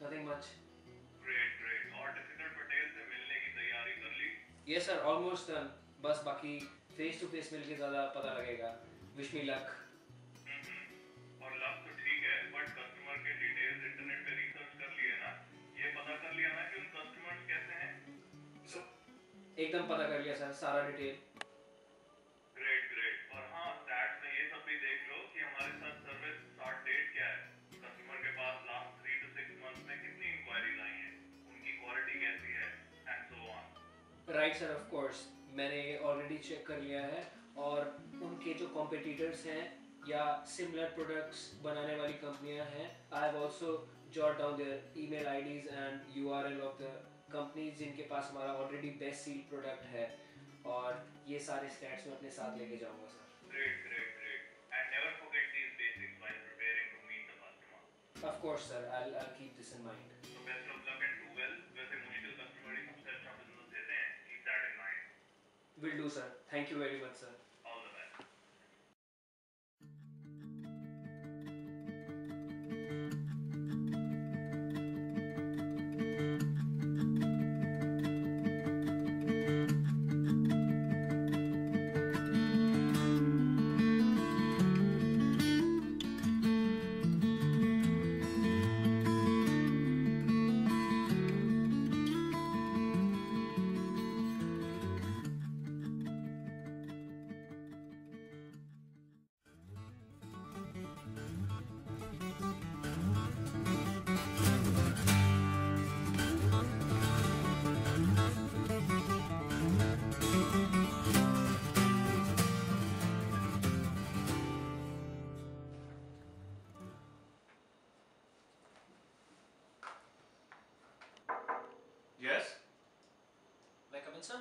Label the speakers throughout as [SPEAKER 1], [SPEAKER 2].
[SPEAKER 1] nothing much.
[SPEAKER 2] Great, great. और difficult Patel से मिलने की तैयारी कर ली?
[SPEAKER 1] Yes sir, almost done. बस बाकी face to face मिलके ज़्यादा पता लगेगा. Wish me luck.
[SPEAKER 2] और लग तो ठीक है, बट कस्टमर के डिटेल्स इंटरनेट पे रिसर्च कर लिए ना? ये पता कर लिया ना कि उन कस्टमर्स कैसे हैं?
[SPEAKER 1] So, एकदम पता कर लिया सर, सारा डिटेल.
[SPEAKER 2] Great, great. और हाँ, स्टैट्स में ये सब भी देख लो कि हमारे साथ सर्विस स्टार्ट डेट क्या है. कस्टमर के पास लास्ट 3 to 6 मंथ्स में कितनी इंक्वायरीज आई हैं, उनकी क्वालिटी कैसी है, and so on.
[SPEAKER 1] Right sir, of course मैंने ऑलरेडी चेक कर लिया है और उनके जो कॉम्पिटिटर्स हैं या सिमिलर प्रोडक्ट्स बनाने वाली कंपनियां हैं, I have also jot down their email IDs and URL of the companies जिनके पास हमारा ऑलरेडी बेस्ट सील प्रोडक्ट है, और ये सारे स्टैट्स मैं अपने साथ लेके जाऊंगा sir.
[SPEAKER 2] Great, great, great. And never forget these basics while preparing to meet the customer.
[SPEAKER 1] Of course sir, I'll keep this in mind.
[SPEAKER 2] So best of luck and do well. वैसे मुश्किल customer ही सबसे अच्छा business देते हैं. Keep that in mind.
[SPEAKER 1] Will do sir. Thank you very much sir.
[SPEAKER 2] All the best.
[SPEAKER 3] Yes?
[SPEAKER 1] May I come in sir?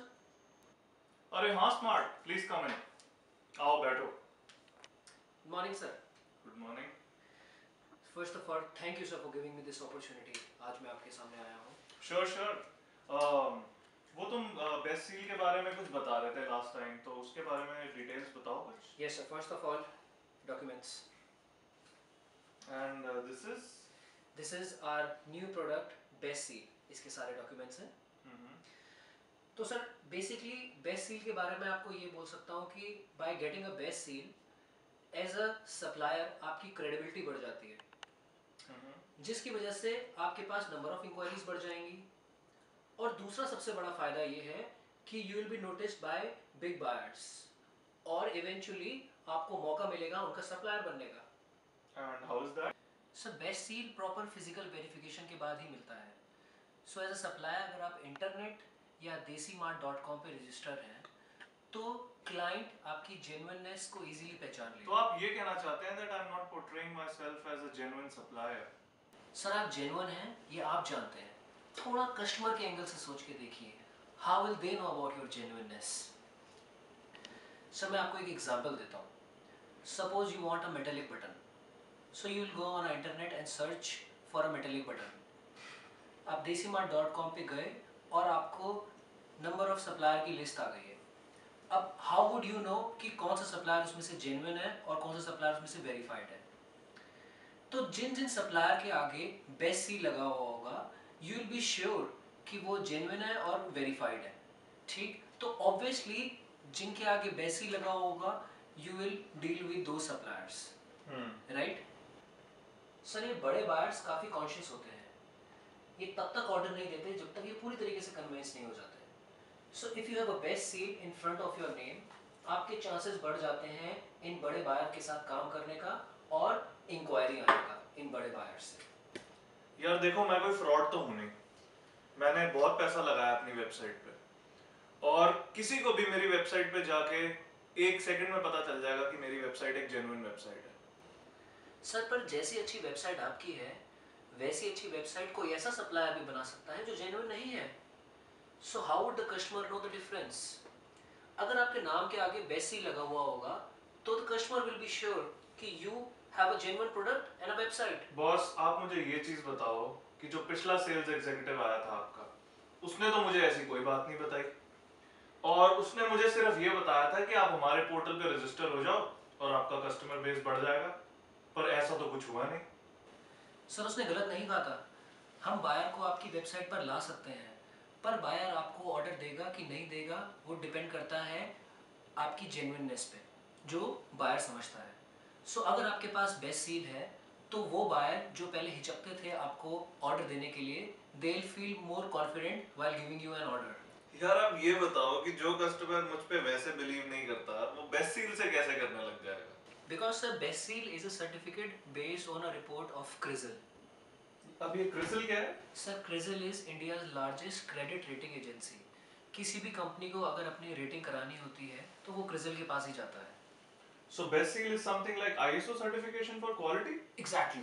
[SPEAKER 3] अरे हाँ smart, please come इन. आओ बैठो.
[SPEAKER 1] Good morning sir.
[SPEAKER 3] Good morning.
[SPEAKER 1] First of all, thank you sir for giving me this opportunity. आज मैं आपके सामने आया हूँ.
[SPEAKER 3] Sure sure. वो तुम बेस्ट सील के बारे में कुछ बता रहे थे लास्ट टाइम, तो उसके बारे में डिटेल्स बताओ कुछ.
[SPEAKER 1] Yes sir. First of all, documents.
[SPEAKER 3] And this is.
[SPEAKER 1] This is our new product, Best Seal. इसके सारे डॉक्यूमेंट्स हैं. तो सर बेसिकली बेस्ट सील के बारे में आपको ये बोल सकता हूँ कि by getting a best seal as a supplier आपकी क्रेडिबिलिटी बढ़ जाती है, जिसकी वजह से आपके पास नंबर ऑफ इंक्वायरीज बढ़ जाएंगी. और दूसरा सबसे बड़ा फायदा ये है कि you will be noticed bye big buyers और इवेंचुअली आपको मौका मिलेगा उनका सप्लायर बनने का.
[SPEAKER 3] And how is that?
[SPEAKER 1] Sir best seal proper physical verification के बाद ही मिलता है. सो एज अ सप्लायर अगर आप इंटरनेट या desimart.com पे रजिस्टर हैं तो क्लाइंट आपकी जेन्युइननेस को इजीली पहचान लेगा.
[SPEAKER 3] तो आप ये कहना चाहते हैं that I'm not portraying myself as a genuine supplier?
[SPEAKER 1] Sir आप जेन्युइन हैं ये आप जानते हैं, थोड़ा कस्टमर के एंगल से सोच के देखिए. How will they know about your genuineness? Sir मैं आपको एक एग्जांपल देता हूँ. Suppose you want a metallic button, so you will go on internet and search for a metallic button. आप desimart.com पे गए और आपको नंबर ऑफ सप्लायर की लिस्ट आ गई है. अब हाउ वुड यू नो कि कौन सा सप्लायर उसमें से जेन्युइन है और कौन सा सप्लायर उसमें से वेरीफाइड है? तो जिन जिन सप्लायर के आगे बेस्ट सील लगा हुआ होगा यू विल बी श्योर कि वो जेन्युइन है और वेरीफाइड है. ठीक, तो ऑब्वियसली जिनके आगे बेस्ट सील लगा हुआ होगा यू विल डील विद दो सप्लायर्स, राइट? सर ये बड़े बायर्स काफ़ी कॉन्शियस होते हैं. ये तब तक ऑर्डर नहीं देते जब तक ये पूरी तरीके से कन्विंस नहीं हो जाते. So if you have a best seal in front of your name, आपके चांसेस बढ़ जाते हैं इन बड़े बायर के साथ काम करने का और इंक्वायरी आने का इन बड़े बायर से.
[SPEAKER 3] यार देखो, मैं कोई फ्रॉड तो हूँ नहीं. मैंने बहुत पैसा लगाया अपनी वेबसाइट पे, और किसी को भी मेरी वेबसाइट पे जाके 1 सेकंड में पता चल जाएगा कि मेरी वेबसाइट एक जेन्युइन वेबसाइट है.
[SPEAKER 1] सर पर जैसी अच्छी वेबसाइट आपकी है वैसी अच्छी वेबसाइट कोई ऐसा सप्लायर भी बना सकता है जो जेन्युइन नहीं है. So how would the customer know the difference? अगर आपके नाम के आगे बेस्ट सील लगा हुआ होगा तो the customer will be sure कि you have a genuine product and a website.
[SPEAKER 3] Boss, आप मुझे ये चीज बताओ कि जो पिछला सेल्स एग्जीक्यूटिव आया था आपका, उसने तो मुझे ऐसी कोई बात नहीं बताई, और उसने मुझे सिर्फ ये बताया था कि आप हमारे पोर्टल पे रजिस्टर हो जाओ और आपका कस्टमर बेस बढ़ जाएगा. पर ऐसा तो कुछ हुआ नहीं.
[SPEAKER 1] सर उसने गलत नहीं कहा था. हम बायर को आपकी वेबसाइट पर ला सकते हैं, पर बायर आपको ऑर्डर देगा कि नहीं देगा वो डिपेंड करता है आपकी जेन्युइननेस पे, जो बायर समझता है। सो अगर आपके पास बेस्ट सील है तो वो बायर जो पहले हिचकते थे आपको ऑर्डर देने के लिए, they will feel more confident while giving you an order.
[SPEAKER 3] यार आप ये बताओ कि जो कस्टमर मुझ पे वैसे बिलीव नहीं करता वो बेस्ट सील से कैसे करने लग जाएगा?
[SPEAKER 1] Because sir best seal is a certificate based on a report of CRISIL.
[SPEAKER 3] अब ये क्रिसिल क्या है?
[SPEAKER 1] Sir CRISIL is India's largest credit rating agency. किसी भी कंपनी को अगर अपनी रेटिंग करानी होती है तो वो क्रिजल के पास ही जाता है।
[SPEAKER 3] So best seal is something like ISO certification for quality?
[SPEAKER 1] Exactly.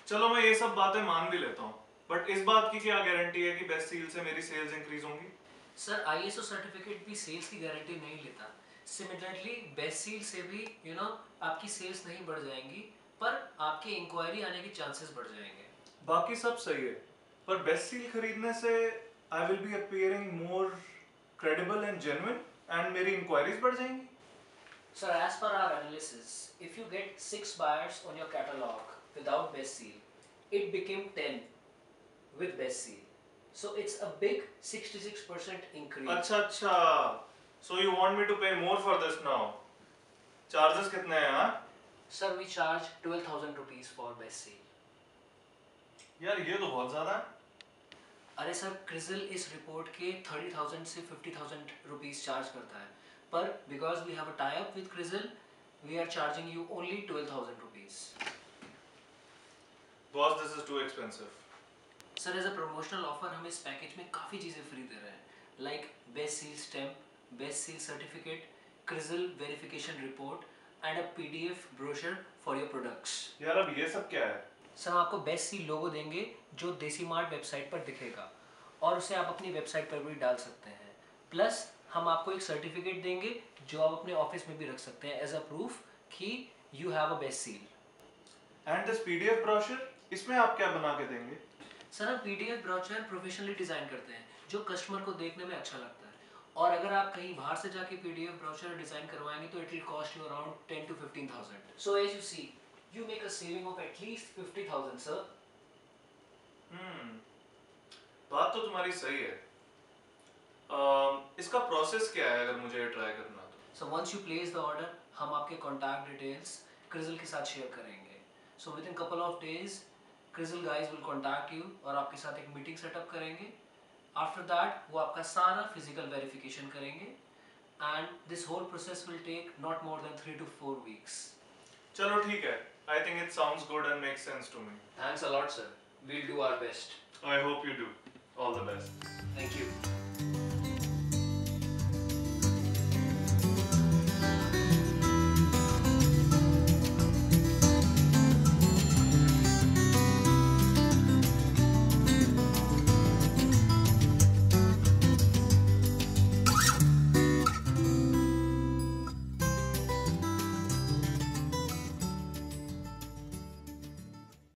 [SPEAKER 3] चलो मैं ये सब बातें मान भी लेता हूँ, बट इस बात की क्या गारंटी है कि बेस्ट सील से मेरी सेल्स इंक्रीज होंगी?
[SPEAKER 1] सर आईएसओ सर्टिफिकेट भी सेल्स की गारंटी नहीं लेता। सिमिलरली बेस्ट सील से भी आपकी सेल्स नहीं बढ़ जाएंगी, पर आपकी इंक्वायरी आने के चांसेस बढ़ जाएंगे।
[SPEAKER 3] बाकी सब सही है, पर बेस्ट सील खरीदने से I will be appearing more credible and genuine and मेरी इंक्वायरीज बढ़ जाएंगी।
[SPEAKER 1] Sir, as per our analysis, if you get 6 buyers on your catalog without best seal, it became 10 with best seal. So it's a big 66% increase.
[SPEAKER 3] अच्छा, so you want me to pay more for this now? Charges कितने हैं हाँ?
[SPEAKER 1] Sir, we charge 12,000 rupees for best seal.
[SPEAKER 3] यार ये तो बहुत ज़्यादा है।
[SPEAKER 1] अरे सर क्रिजल इस रिपोर्ट के 30,000 से 50,000 रुपीस चार्ज करता है, पर because we have a tie up with CRISIL we are charging you only 12,000 rupees.
[SPEAKER 3] Boss, this is too expensive.
[SPEAKER 1] Sir as a promotional offer हम इस पैकेज में काफ़ी चीज़ें फ्री दे रहे हैं, like best seal stamp, best seal certificate, CRISIL verification report and a PDF brochure for your products.
[SPEAKER 3] यार अब ये सब क्या है?
[SPEAKER 1] सर हम आपको बेस्ट सील लोगो देंगे जो देसी मार्ट वेबसाइट पर दिखेगा, और उसे आप अपनी वेबसाइट पर भी डाल सकते हैं। प्लस हम आपको एक सर्टिफिकेट देंगे जो आप अपने ऑफिस में भी रख सकते हैं एज अ प्रूफ कि you have a best seal.
[SPEAKER 3] And this PDF brochure, इसमें आप क्या बना के देंगे?
[SPEAKER 1] सर हम पीडीएफ ब्रोशर प्रोफेशनली डिज़ाइन करते हैं जो कस्टमर को देखने में अच्छा लगता है, और अगर आप कहीं बाहर से जाके पीडीएफ ब्रोशर डिज़ाइन करवाएंगे तो it will cost you around 10 to 15,000। So as you see you make a saving of at least 50,000 sir।
[SPEAKER 3] बात तो तुम्हारी सही है। इसका प्रोसेस क्या है अगर मुझे ट्राई करना तो?
[SPEAKER 1] So once you place the order, हम आपके contact details क्रिजल के साथ शेयर करेंगे। So within couple of days, क्रिजल guys will contact you और आपके साथ एक मीटिंग सेटअप करेंगे। After that, वो आपका सारा physical verification करेंगे, and this whole process will take not more than 3 to 4 weeks।
[SPEAKER 3] चलो ठीक है। I think it sounds good and makes sense to me.
[SPEAKER 1] Thanks a lot sir, we'll do our best।
[SPEAKER 3] I hope you do. All the best.
[SPEAKER 1] Thank you।